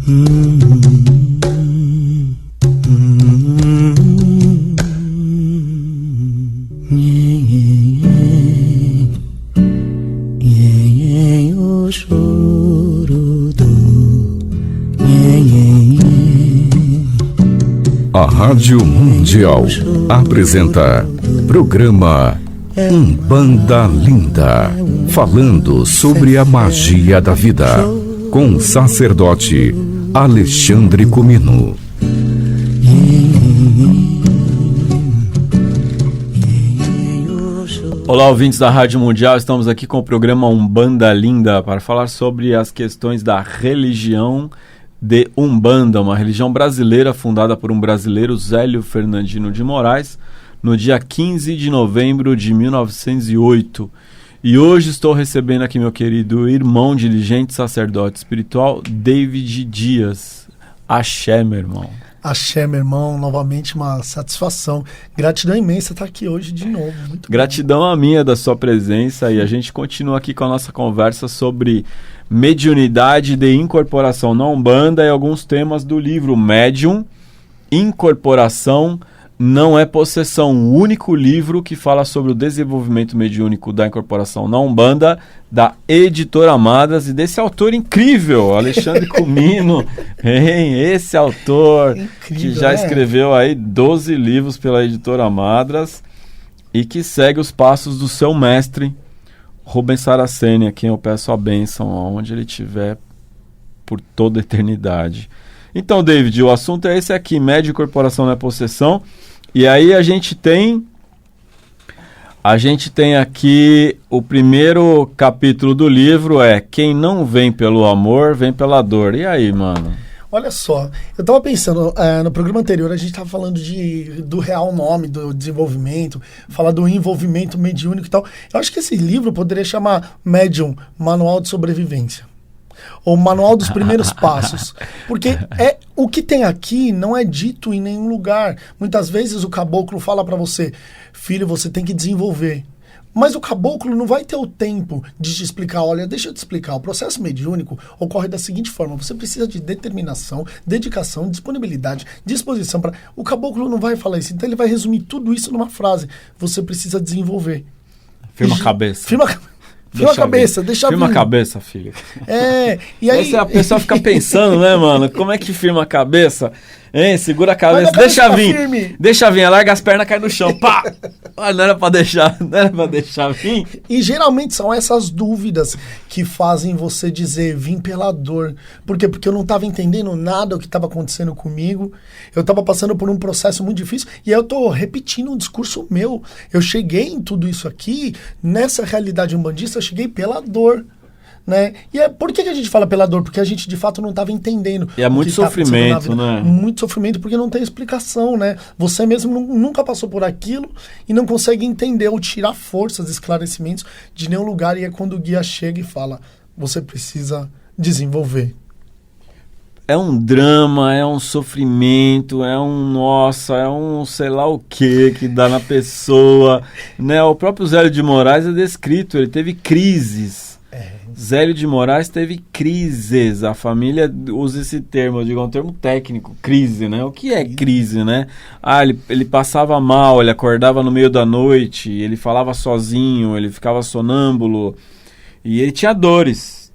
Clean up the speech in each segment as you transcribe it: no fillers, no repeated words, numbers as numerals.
O choro do A Rádio Mundial apresenta programa Umbanda Linda, falando sobre a magia da vida, com o sacerdote Alexandre Comino. Olá, ouvintes da Rádio Mundial, estamos aqui com o programa Umbanda Linda para falar sobre as questões da religião de Umbanda, uma religião brasileira fundada por um brasileiro, Zélio Fernandino de Moraes, no dia 15 de novembro de 1908. E hoje estou recebendo aqui meu querido irmão, dirigente, sacerdote espiritual, David Dias. Axé, meu irmão. Axé, meu irmão, novamente uma satisfação. Gratidão imensa estar aqui hoje de novo. Muito Gratidão a minha da sua presença, e a gente continua aqui com a nossa conversa sobre mediunidade de incorporação na Umbanda e alguns temas do livro Médium, Incorporação Não é Possessão, o único livro que fala sobre o desenvolvimento mediúnico da incorporação na Umbanda, da Editora Madras, e desse autor incrível, Alexandre Comino. Esse autor incrível, que já escreveu aí 12 livros pela Editora Madras e que segue os passos do seu mestre, Rubens Saraceni, a quem eu peço a bênção aonde ele estiver por toda a eternidade. Então, David, o assunto é esse aqui, médium, incorporação não é possessão. E aí a gente tem aqui o primeiro capítulo do livro, quem não vem pelo amor, vem pela dor. E aí, mano? Olha só, eu estava pensando, no programa anterior a gente estava falando do real nome do desenvolvimento, falar do envolvimento mediúnico e tal. Eu acho que esse livro poderia chamar Médium, Manual de Sobrevivência. Ou Manual dos Primeiros Passos. Porque o que tem aqui não é dito em nenhum lugar. Muitas vezes o caboclo fala para você, filho, você tem que desenvolver. Mas o caboclo não vai ter o tempo de te explicar, olha, deixa eu te explicar, o processo mediúnico ocorre da seguinte forma, você precisa de determinação, dedicação, disponibilidade, disposição para... O caboclo não vai falar isso, então ele vai resumir tudo isso numa frase, você precisa desenvolver. Firma a cabeça. Firma a cabeça, deixa Firma a cabeça, filho. E aí... A pessoa fica pensando, né, mano? Como é que firma a cabeça? Hein? Segura a cabeça, deixa vir. Firme. Deixa vir, larga as pernas, cai no chão. Pá! Não era pra deixar vir. E geralmente são essas dúvidas que fazem você dizer, vim pela dor. Por quê? Porque eu não estava entendendo nada do que estava acontecendo comigo. Eu estava passando por um processo muito difícil e eu estou repetindo um discurso meu. Eu cheguei em tudo isso aqui, nessa realidade umbandista, eu cheguei pela dor. Né? E por que a gente fala pela dor? Porque a gente de fato não estava entendendo. E é muito sofrimento, né? Muito sofrimento, porque não tem explicação, né? Você mesmo nunca passou por aquilo e não consegue entender ou tirar forças, esclarecimentos de nenhum lugar. E é quando o guia chega e fala, você precisa desenvolver. É um drama, é um sofrimento, é um sei lá o que dá na pessoa, né? O próprio Zélio de Moraes é descrito, ele teve crises. Zélio de Moraes teve crises, a família usa esse termo, eu digo, é um termo técnico, crise, né? O que é crise, né? Ele passava mal, ele acordava no meio da noite, ele falava sozinho, ele ficava sonâmbulo, e ele tinha dores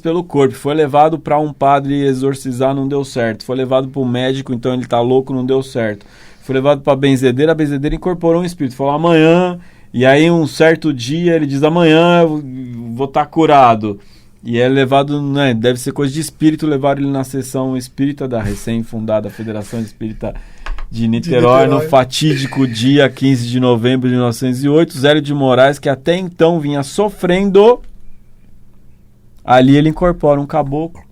pelo corpo, foi levado para um padre exorcizar, não deu certo, foi levado para o médico, então ele tá louco, não deu certo, foi levado para a benzedeira incorporou um espírito, falou amanhã. E aí um certo dia ele diz, amanhã eu vou estar curado. E é levado, né, deve ser coisa de espírito, levaram ele na sessão espírita da recém-fundada Federação Espírita de Niterói, no fatídico dia 15 de novembro de 1908. Zélio de Moraes, que até então vinha sofrendo, ali ele incorpora um caboclo.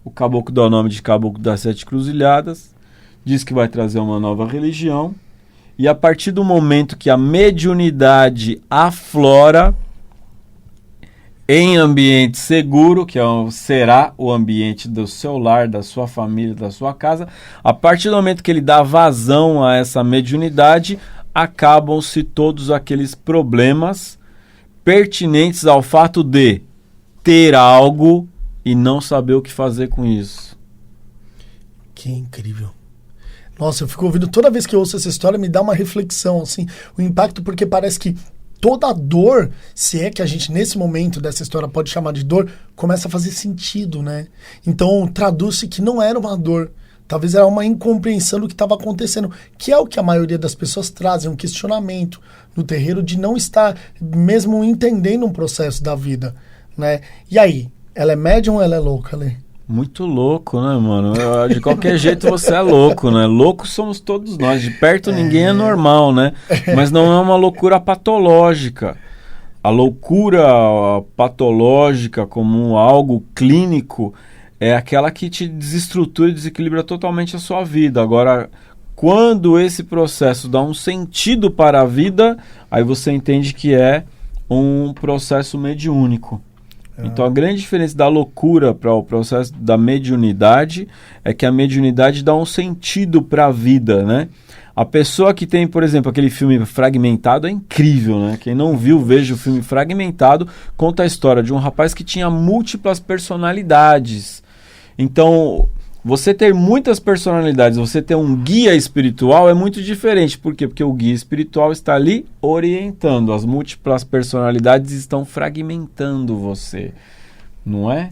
O caboclo dá o nome de Caboclo das Sete Cruzilhadas, diz que vai trazer uma nova religião. E a partir do momento que a mediunidade aflora em ambiente seguro, que será o ambiente do seu lar, da sua família, da sua casa, a partir do momento que ele dá vazão a essa mediunidade, acabam-se todos aqueles problemas pertinentes ao fato de ter algo e não saber o que fazer com isso. Que incrível. Nossa, eu fico ouvindo, toda vez que eu ouço essa história, me dá uma reflexão, assim, o impacto, porque parece que toda dor, se é que a gente, nesse momento dessa história, pode chamar de dor, começa a fazer sentido, né? Então, traduz-se que não era uma dor, talvez era uma incompreensão do que estava acontecendo, que é o que a maioria das pessoas trazem, um questionamento no terreiro de não estar mesmo entendendo um processo da vida, né? E aí, ela é médium ou ela é louca, Lê? Muito louco, né, mano? De qualquer jeito você é louco, né? Loucos somos todos nós. De perto ninguém é normal, né? Mas não é uma loucura patológica. A loucura patológica como algo clínico é aquela que te desestrutura e desequilibra totalmente a sua vida. Agora, quando esse processo dá um sentido para a vida, aí você entende que é um processo mediúnico. Então a grande diferença da loucura para o processo da mediunidade é que a mediunidade dá um sentido para a vida, né? A pessoa que tem, por exemplo, aquele filme Fragmentado é incrível, né? Quem não viu, veja o filme Fragmentado, conta a história de um rapaz que tinha múltiplas personalidades. Então, você ter muitas personalidades, você ter um guia espiritual é muito diferente. Por quê? Porque o guia espiritual está ali orientando. As múltiplas personalidades estão fragmentando você. Não é?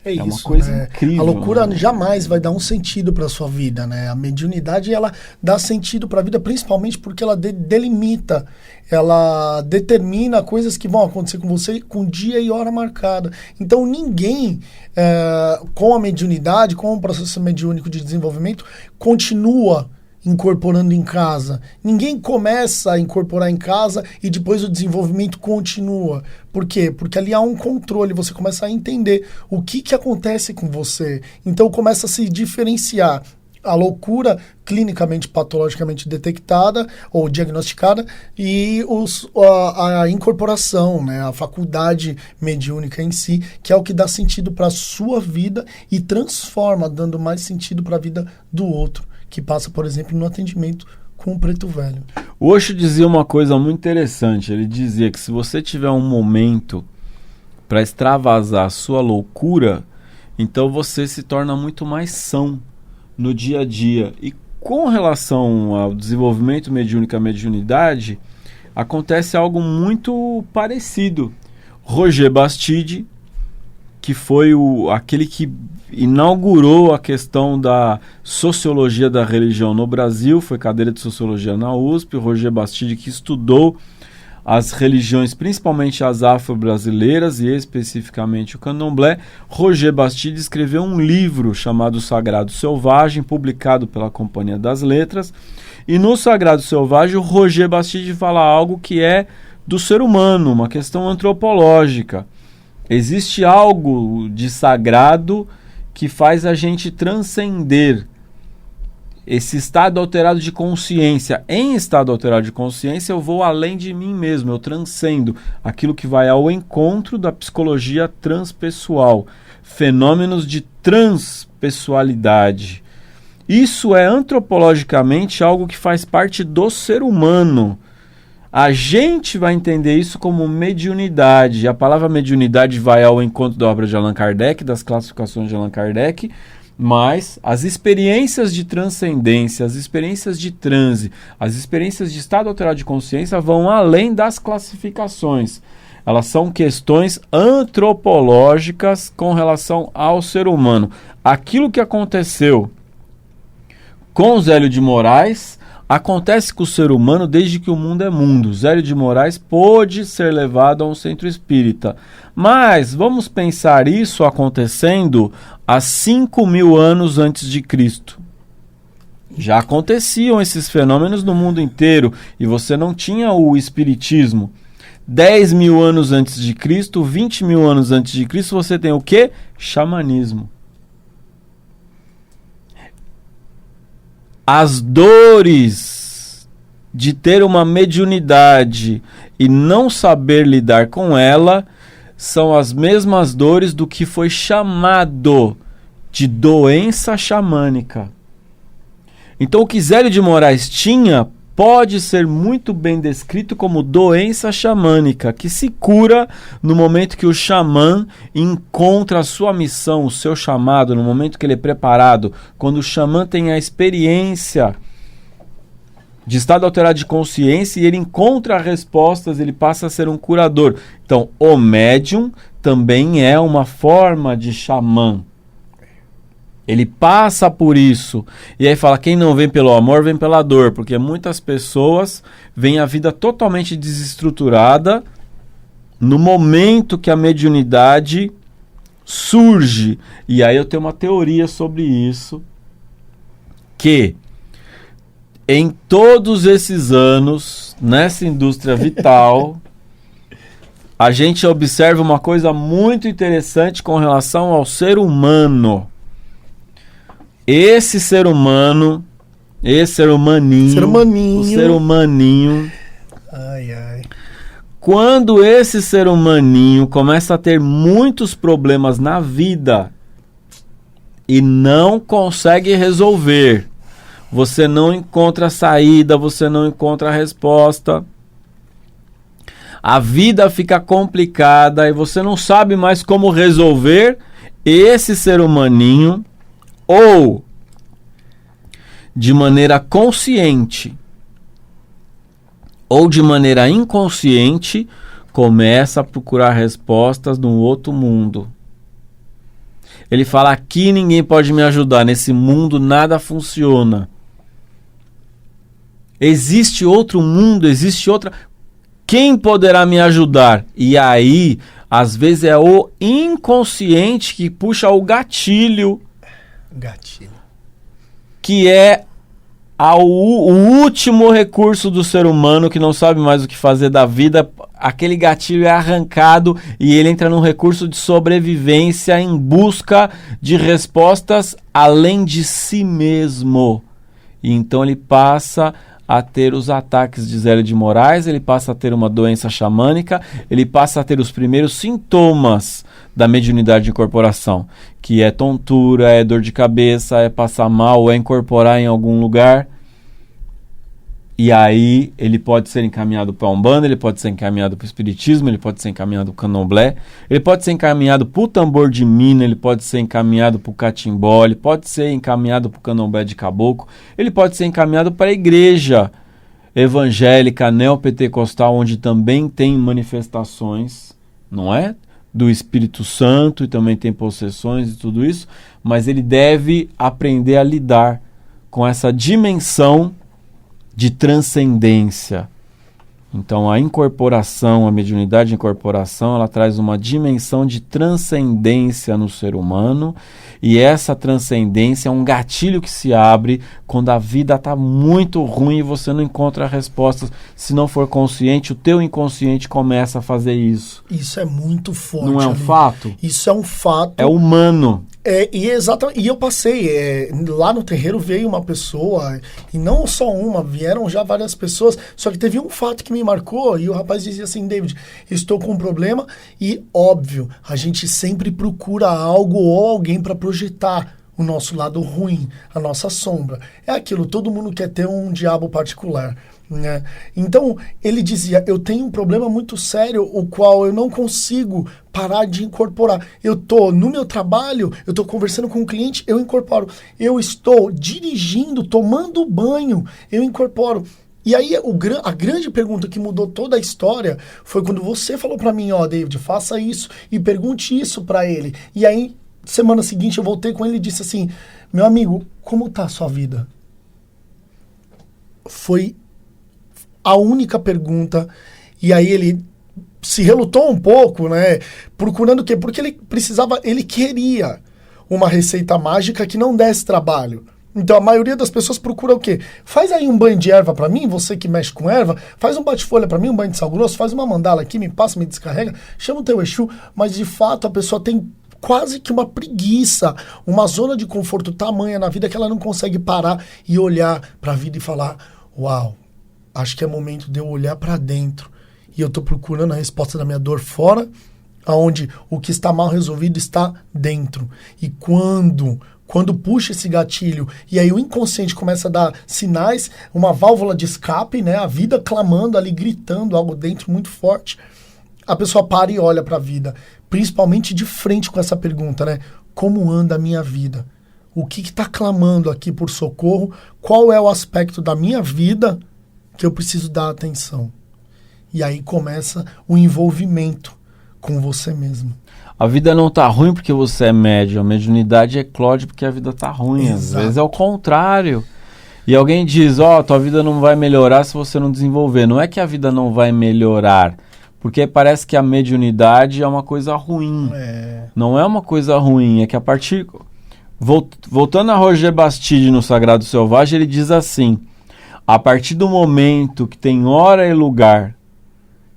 É isso, uma coisa né? incrível. A loucura, né? jamais vai dar um sentido para a sua vida, né? A mediunidade, ela dá sentido para a vida, principalmente porque ela delimita, ela determina coisas que vão acontecer com você com dia e hora marcada. Então ninguém, com a mediunidade, com o processo mediúnico de desenvolvimento, continua incorporando em casa. Ninguém começa a incorporar em casa e depois o desenvolvimento continua. Por quê? Porque ali há um controle, você começa a entender o que acontece com você. Então começa a se diferenciar a loucura clinicamente, patologicamente detectada ou diagnosticada e a incorporação, né? A faculdade mediúnica em si, que é o que dá sentido para a sua vida e transforma, dando mais sentido para a vida do outro, que passa, por exemplo, no atendimento com o preto velho. O Osho dizia uma coisa muito interessante. Ele dizia que se você tiver um momento para extravasar a sua loucura, então você se torna muito mais são no dia a dia. E com relação ao desenvolvimento mediúnico e à mediunidade, acontece algo muito parecido. Roger Bastide, que foi aquele que inaugurou a questão da sociologia da religião no Brasil, foi cadeira de sociologia na USP, Roger Bastide, que estudou as religiões, principalmente as afro-brasileiras e especificamente o candomblé. Roger Bastide escreveu um livro chamado Sagrado Selvagem, publicado pela Companhia das Letras, e no Sagrado Selvagem o Roger Bastide fala algo que é do ser humano, uma questão antropológica. Existe algo de sagrado que faz a gente transcender esse estado alterado de consciência. Em estado alterado de consciência, eu vou além de mim mesmo, eu transcendo aquilo que vai ao encontro da psicologia transpessoal, fenômenos de transpessoalidade. Isso é antropologicamente algo que faz parte do ser humano. A gente vai entender isso como mediunidade. A palavra mediunidade vai ao encontro da obra de Allan Kardec, das classificações de Allan Kardec, mas as experiências de transcendência, as experiências de transe, as experiências de estado alterado de consciência vão além das classificações. Elas são questões antropológicas com relação ao ser humano. Aquilo que aconteceu com Zélio de Moraes acontece com o ser humano desde que o mundo é mundo. Zélio de Moraes pôde ser levado a um centro espírita. Mas vamos pensar isso acontecendo há 5.000 anos antes de Cristo. Já aconteciam esses fenômenos no mundo inteiro e você não tinha o espiritismo. 10.000 anos antes de Cristo, 20.000 anos antes de Cristo, você tem o quê? Xamanismo. As dores de ter uma mediunidade e não saber lidar com ela são as mesmas dores do que foi chamado de doença xamânica. Então o que Zélio de Moraes tinha pode ser muito bem descrito como doença xamânica, que se cura no momento que o xamã encontra a sua missão, o seu chamado, no momento que ele é preparado, quando o xamã tem a experiência de estado alterado de consciência e ele encontra respostas, ele passa a ser um curador. Então, o médium também é uma forma de xamã. Ele passa por isso. E aí fala, quem não vem pelo amor, vem pela dor. Porque muitas pessoas veem a vida totalmente desestruturada no momento que a mediunidade surge. E aí eu tenho uma teoria sobre isso, que em todos esses anos, nessa indústria vital, a gente observa uma coisa muito interessante com relação ao ser humano. Esse ser humano, esse ser humaninho, o ser humaninho, quando esse ser humaninho começa a ter muitos problemas na vida e não consegue resolver, você não encontra saída, você não encontra resposta, a vida fica complicada e você não sabe mais como resolver, esse ser humaninho, ou de maneira consciente ou de maneira inconsciente, começa a procurar respostas num outro mundo. Ele fala, aqui ninguém pode me ajudar, nesse mundo nada funciona. Existe outro mundo, existe outra... Quem poderá me ajudar? E aí, às vezes é o inconsciente que puxa o gatilho. Que é o último recurso do ser humano que não sabe mais o que fazer da vida. Aquele gatilho é arrancado e ele entra num recurso de sobrevivência em busca de respostas além de si mesmo. E então ele passa a ter os ataques de Zélio de Moraes, ele passa a ter uma doença xamânica, ele passa a ter os primeiros sintomas da mediunidade de incorporação, que é tontura, é dor de cabeça, é passar mal, é incorporar em algum lugar. E aí ele pode ser encaminhado para a Umbanda, ele pode ser encaminhado para o Espiritismo, ele pode ser encaminhado para o Candomblé, ele pode ser encaminhado para o Tambor de Mina, ele pode ser encaminhado para o Catimbó, ele pode ser encaminhado para o Candomblé de Caboclo, ele pode ser encaminhado para a igreja evangélica neopentecostal, onde também tem manifestações, não é? Do Espírito Santo e também tem possessões e tudo isso, mas ele deve aprender a lidar com essa dimensão de transcendência. Então a incorporação, a mediunidade de incorporação, ela traz uma dimensão de transcendência no ser humano, e essa transcendência é um gatilho que se abre quando a vida está muito ruim e você não encontra respostas. Se não for consciente, o teu inconsciente começa a fazer isso. Isso é muito forte. Não é um fato? Isso é um fato. É humano. Exatamente. E eu passei, lá no terreiro veio uma pessoa, e não só uma, vieram já várias pessoas, só que teve um fato que me marcou, e o rapaz dizia assim, David, estou com um problema, e óbvio, a gente sempre procura algo ou alguém para projetar o nosso lado ruim, a nossa sombra. É aquilo, todo mundo quer ter um diabo particular. Né? Então ele dizia, eu tenho um problema muito sério, o qual eu não consigo parar de incorporar. Eu estou no meu trabalho, eu estou conversando com um cliente, eu incorporo. Eu estou dirigindo, tomando banho, eu incorporo. E aí a grande pergunta que mudou toda a história foi quando você falou para mim, David, faça isso e pergunte isso para ele. E aí semana seguinte eu voltei com ele e disse assim, meu amigo, como tá a sua vida? Foi a única pergunta, e aí ele se relutou um pouco, né? Procurando o quê? Porque ele queria uma receita mágica que não desse trabalho. Então a maioria das pessoas procura o quê? Faz aí um banho de erva pra mim, você que mexe com erva, faz um bate-folha pra mim, um banho de sal grosso, faz uma mandala aqui, me passa, me descarrega, chama o teu Exu, mas de fato a pessoa tem quase que uma preguiça, uma zona de conforto tamanha na vida que ela não consegue parar e olhar pra vida e falar, uau, acho que é momento de eu olhar para dentro e eu estou procurando a resposta da minha dor fora, aonde o que está mal resolvido está dentro. E quando quando puxa esse gatilho, e aí o inconsciente começa a dar sinais, uma válvula de escape, né? A vida clamando ali, gritando algo dentro muito forte. A pessoa para e olha para a vida, principalmente de frente com essa pergunta, né? Como anda a minha vida? O que está clamando aqui por socorro? Qual é o aspecto da minha vida que eu preciso dar atenção? E aí começa o envolvimento com você mesmo. A vida não tá ruim porque você é médium. A mediunidade eclode porque a vida tá ruim. Às vezes é o contrário. E alguém diz, tua vida não vai melhorar se você não desenvolver. Não é que a vida não vai melhorar, porque parece que a mediunidade é uma coisa ruim. Não é uma coisa ruim, é que a partir... Voltando a Roger Bastide no Sagrado Selvagem, ele diz assim: a partir do momento que tem hora e lugar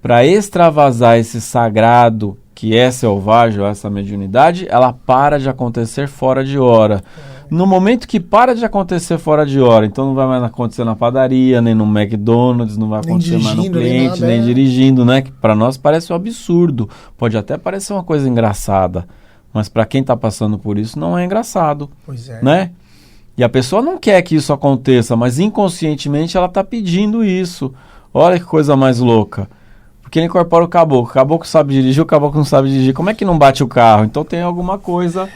para extravasar esse sagrado que é selvagem, ou essa mediunidade, ela para de acontecer fora de hora. No momento que para de acontecer fora de hora, então não vai mais acontecer na padaria, nem no McDonald's, não vai acontecer mais no cliente, nem dirigindo, né? Que para nós parece um absurdo. Pode até parecer uma coisa engraçada, mas para quem está passando por isso não é engraçado. Pois é. Né? E a pessoa não quer que isso aconteça, mas inconscientemente ela está pedindo isso. Olha que coisa mais louca. Porque ele incorpora o caboclo sabe dirigir, o caboclo não sabe dirigir. Como é que não bate o carro? Então tem alguma coisa,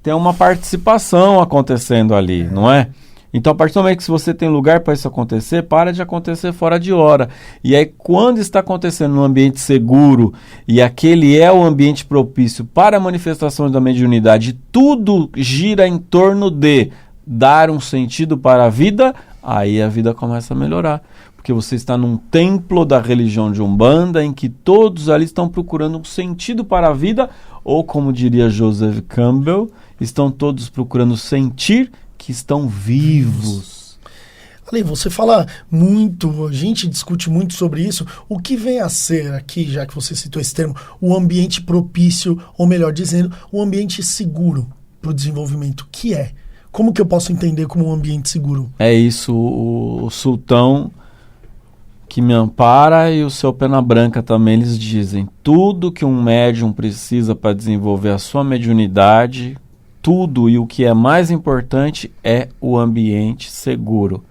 tem uma participação acontecendo ali, não é? Então, a partir do momento que você tem lugar para isso acontecer, para de acontecer fora de hora. E aí, quando está acontecendo num ambiente seguro, e aquele é o ambiente propício para a manifestação da mediunidade, tudo gira em torno de dar um sentido para a vida, aí a vida começa a melhorar. Porque você está num templo da religião de Umbanda, em que todos ali estão procurando um sentido para a vida, ou como diria Joseph Campbell, estão todos procurando sentir que estão vivos. Ale, você fala muito, a gente discute muito sobre isso. O que vem a ser aqui, já que você citou esse termo, o ambiente propício, ou melhor dizendo, o ambiente seguro para o desenvolvimento? O que é? Como que eu posso entender como um ambiente seguro? É isso, o sultão que me ampara e o seu Pena Branca também, eles dizem: tudo que um médium precisa para desenvolver a sua mediunidade, tudo, e o que é mais importante é o ambiente seguro.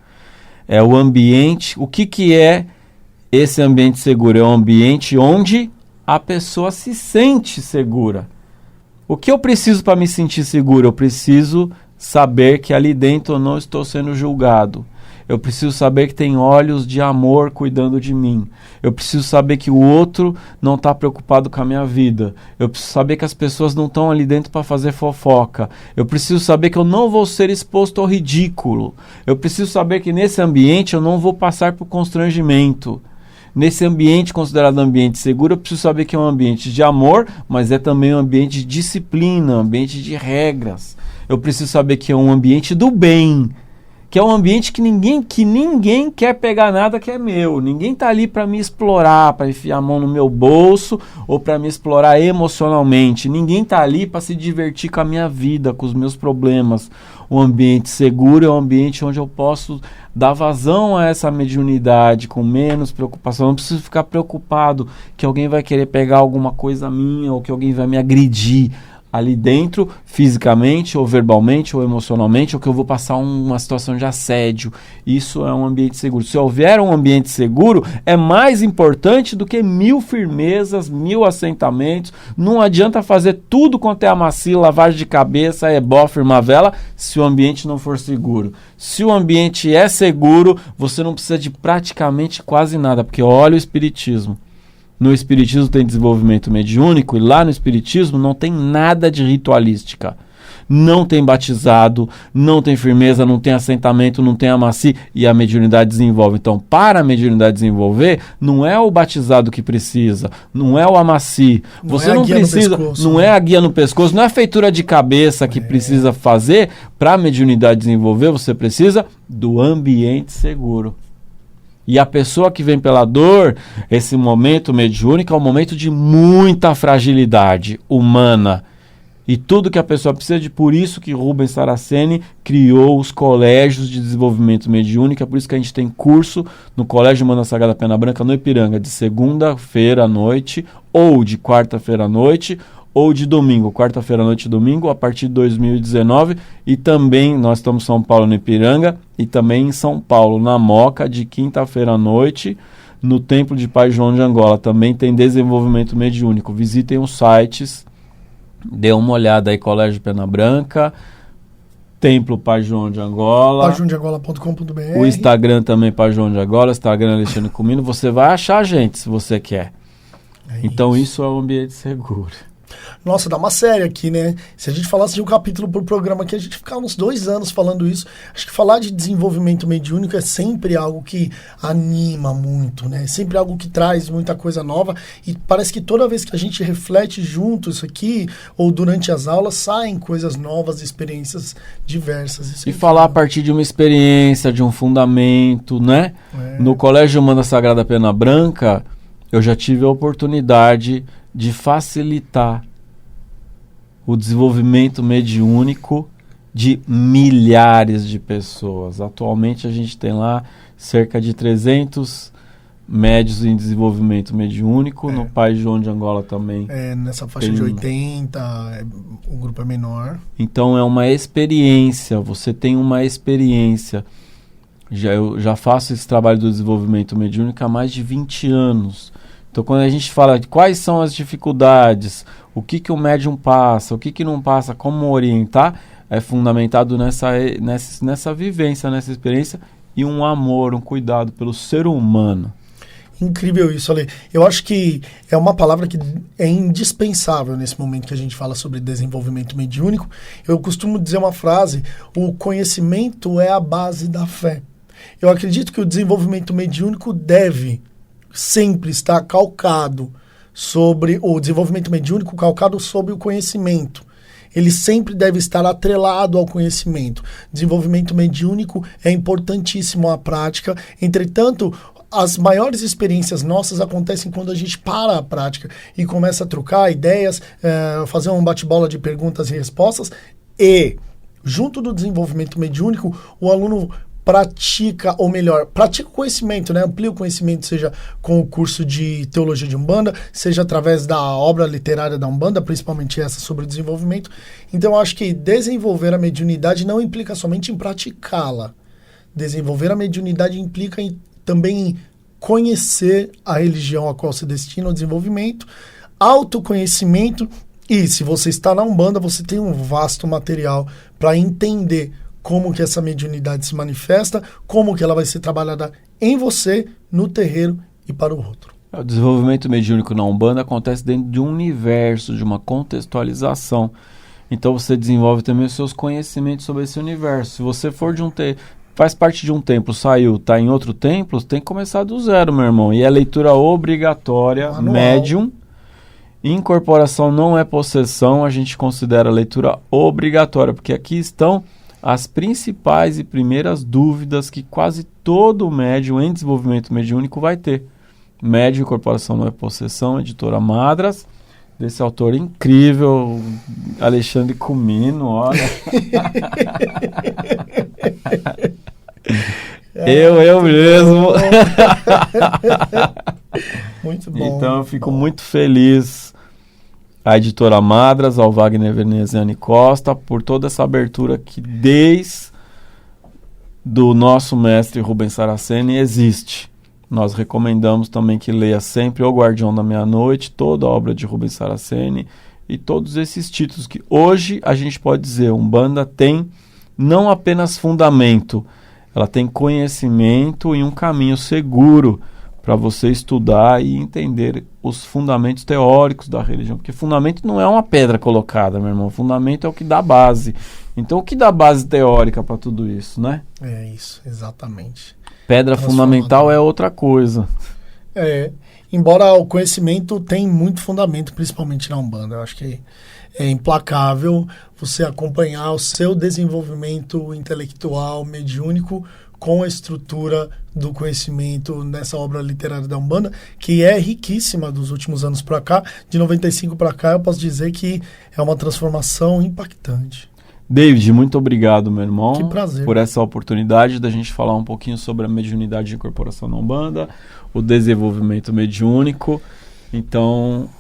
É o ambiente, o que é esse ambiente seguro? É um ambiente onde a pessoa se sente segura. O que eu preciso para me sentir seguro? Eu preciso saber que ali dentro eu não estou sendo julgado. Eu preciso saber que tem olhos de amor cuidando de mim. Eu preciso saber que o outro não está preocupado com a minha vida. Eu preciso saber que as pessoas não estão ali dentro para fazer fofoca. Eu preciso saber que eu não vou ser exposto ao ridículo. Eu preciso saber que nesse ambiente eu não vou passar por constrangimento. Nesse ambiente considerado ambiente seguro, eu preciso saber que é um ambiente de amor, mas é também um ambiente de disciplina, um ambiente de regras. Eu preciso saber que é um ambiente do bem, que é um ambiente que ninguém quer pegar nada que é meu. Ninguém está ali para me explorar, para enfiar a mão no meu bolso ou para me explorar emocionalmente. Ninguém está ali para se divertir com a minha vida, com os meus problemas. Um ambiente seguro é um ambiente onde eu posso dar vazão a essa mediunidade com menos preocupação. Eu não preciso ficar preocupado que alguém vai querer pegar alguma coisa minha ou que alguém vai me agredir ali dentro, fisicamente, ou verbalmente, ou emocionalmente, ou que eu vou passar uma situação de assédio. Isso é um ambiente seguro. Se houver um ambiente seguro, é mais importante do que 1000 firmezas, 1000 assentamentos. Não adianta fazer tudo quanto é amacia, lavagem de cabeça, ebó, firma vela, se o ambiente não for seguro. Se o ambiente é seguro, você não precisa de praticamente quase nada, porque olha o espiritismo. No espiritismo tem desenvolvimento mediúnico e lá no espiritismo não tem nada de ritualística. Não tem batizado, não tem firmeza, não tem assentamento, não tem amaci e a mediunidade desenvolve. Então, para a mediunidade desenvolver, não é o batizado que precisa, não é o amaci. Você não precisa, não é a guia no pescoço, não é a feitura de cabeça que precisa fazer para a mediunidade desenvolver, você precisa do ambiente seguro. E a pessoa que vem pela dor, esse momento mediúnico é um momento de muita fragilidade humana. E tudo que a pessoa precisa por isso que Rubens Saraceni criou os colégios de desenvolvimento mediúnico. É por isso que a gente tem curso no Colégio Mana Sagrada Pena Branca, no Ipiranga, de segunda-feira à noite, ou de quarta-feira à noite, ou de domingo, quarta-feira à noite e domingo, a partir de 2019. E também, nós estamos em São Paulo, no Ipiranga, e também em São Paulo, na Moca, de quinta-feira à noite, no Templo de Pai João de Angola. Também tem desenvolvimento mediúnico. Visitem os sites, dê uma olhada aí, Colégio Pena Branca, Templo Pai João de Angola, paijoaodeangola.com.br. o Instagram também, Pai João de Angola, Instagram Alexandre Comino. Você vai achar a gente, se você quer. Então isso é um ambiente seguro. Nossa, dá uma série aqui, né? Se a gente falasse de um capítulo por programa aqui, a gente ficava uns 2 anos falando isso. Acho que falar de desenvolvimento mediúnico é sempre algo que anima muito, né? É sempre algo que traz muita coisa nova. E parece que toda vez que a gente reflete junto isso aqui, ou durante as aulas, saem coisas novas, experiências diversas. E falar a partir de uma experiência, de um fundamento, né? No Colégio Umbanda Sagrada Pena Branca, eu já tive a oportunidade de facilitar o desenvolvimento mediúnico de milhares de pessoas. Atualmente a gente tem lá cerca de 300 médios em desenvolvimento mediúnico. No Pai João de Angola também. Nessa faixa de 80, o grupo é menor. Então é uma experiência, você tem uma experiência. Eu já faço esse trabalho do desenvolvimento mediúnico há mais de 20 anos. Então, quando a gente fala de quais são as dificuldades, o que o médium passa, o que não passa, como orientar, é fundamentado nessa vivência, nessa experiência, e um amor, um cuidado pelo ser humano. Incrível isso, Ale. Eu acho que é uma palavra que é indispensável nesse momento que a gente fala sobre desenvolvimento mediúnico. Eu costumo dizer uma frase: o conhecimento é a base da fé. Eu acredito que o desenvolvimento mediúnico deve sempre estar calcado sobre o desenvolvimento mediúnico, calcado sobre o conhecimento. Ele sempre deve estar atrelado ao conhecimento. Desenvolvimento mediúnico é importantíssimo à prática. Entretanto, as maiores experiências nossas acontecem quando a gente para a prática e começa a trocar ideias, fazer um bate-bola de perguntas e respostas. E, junto do desenvolvimento mediúnico, o aluno pratica, ou melhor, pratica o conhecimento, né? Amplia o conhecimento, seja com o curso de Teologia de Umbanda, seja através da obra literária da Umbanda, principalmente essa sobre o desenvolvimento. Então, eu acho que desenvolver a mediunidade não implica somente em praticá-la. Desenvolver a mediunidade implica também em conhecer a religião a qual se destina o desenvolvimento, autoconhecimento, e se você está na Umbanda, você tem um vasto material para entender como que essa mediunidade se manifesta, como que ela vai ser trabalhada em você, no terreiro e para o outro. O desenvolvimento mediúnico na Umbanda acontece dentro de um universo, de uma contextualização. Então você desenvolve também os seus conhecimentos sobre esse universo. Se você for de faz parte de um templo, saiu, está em outro templo, tem que começar do zero, meu irmão. E é leitura obrigatória, Manual. médium. Incorporação não é possessão, a gente considera leitura obrigatória, porque aqui estão as principais e primeiras dúvidas que quase todo médium em desenvolvimento mediúnico vai ter. Médium, Incorporação não é possessão, editora Madras, desse autor incrível, Alexandre Comino, olha. eu mesmo. Muito bom. Então eu fico muito feliz, a editora Madras, ao Wagner Veneziani Costa, por toda essa abertura que desde do nosso mestre Rubens Saraceni existe. Nós recomendamos também que leia sempre O Guardião da Meia-Noite, toda a obra de Rubens Saraceni e todos esses títulos que hoje a gente pode dizer, Umbanda tem não apenas fundamento, ela tem conhecimento e um caminho seguro para você estudar e entender os fundamentos teóricos da religião. Porque fundamento não é uma pedra colocada, meu irmão. Fundamento é o que dá base. Então, o que dá base teórica para tudo isso, né? É isso, exatamente. Pedra fundamental é outra coisa. Embora o conhecimento tem muito fundamento, principalmente na Umbanda. Eu acho que é implacável você acompanhar o seu desenvolvimento intelectual, mediúnico, com a estrutura do conhecimento nessa obra literária da Umbanda, que é riquíssima dos últimos anos para cá. De 95 para cá, eu posso dizer que é uma transformação impactante. David, muito obrigado, meu irmão. Que prazer. Por essa oportunidade da gente falar um pouquinho sobre a mediunidade de incorporação na Umbanda, o desenvolvimento mediúnico. Então,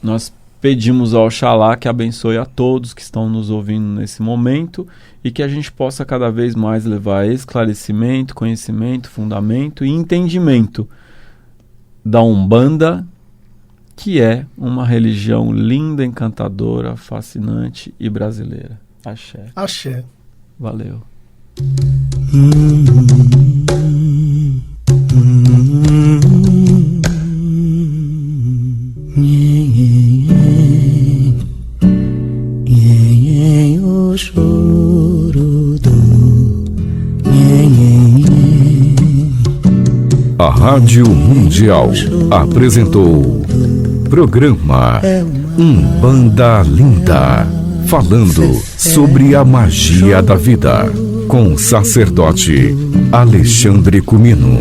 nós pedimos ao Oxalá que abençoe a todos que estão nos ouvindo nesse momento e que a gente possa cada vez mais levar esclarecimento, conhecimento, fundamento e entendimento da Umbanda, que é uma religião linda, encantadora, fascinante e brasileira. Axé. Axé. Valeu. O choro do A Rádio Mundial apresentou programa Umbanda Linda, falando sobre a magia da vida, com sacerdote Alexandre Cumino.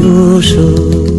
o choro